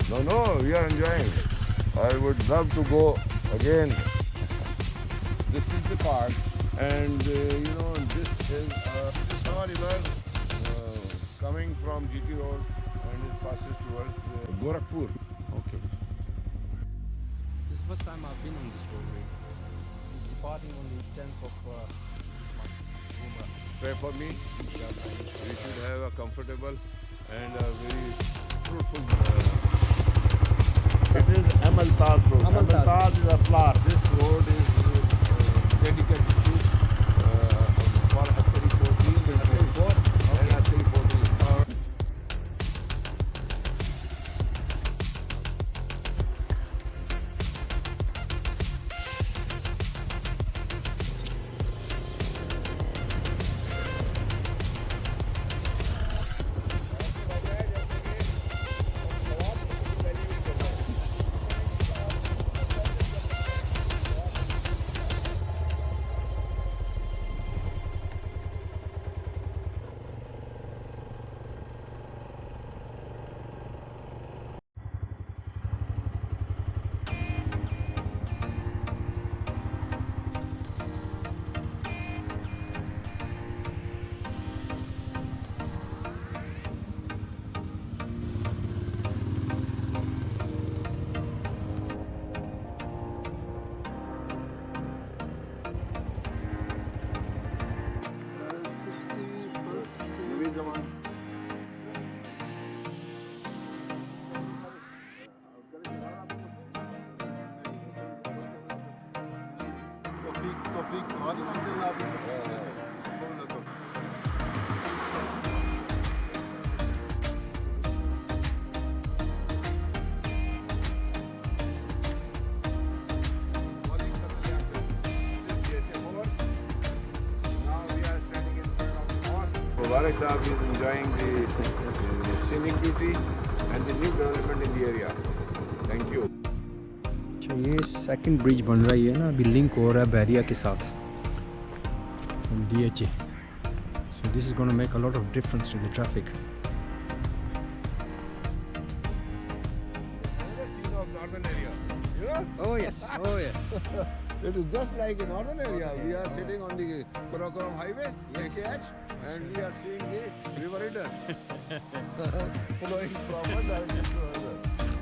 No, no, we are enjoying. I would love to go again. This is the park, and this is Sawa River coming from GT Road, and it passes towards Gorakhpur. Okay. This is the first time I've been on this roadway. It's departing on the 10th of this month. Umrah. Pray for me. We should have a comfortable and a very fruitful. It is Amaltaz Road. Amaltaz is a flower. This road is dedicated to for Askari 14 and Askari 4 and Askari 14. Tofik, hadi bakalım abi. Mubarak Saab is enjoying the scenic beauty and the new development in the area. Thank you. अच्छा ये second bridge बन रहा है ना, अभी link हो रहा है बैरिया के साथ from DHA. So this is going to make a lot of difference to the traffic. Northern area. You know? Oh yes, oh yes. It is just like a northern area. We are sitting on the Karakoram highway, AKH, and we are seeing the river Ride Dha flowing from one direction to another.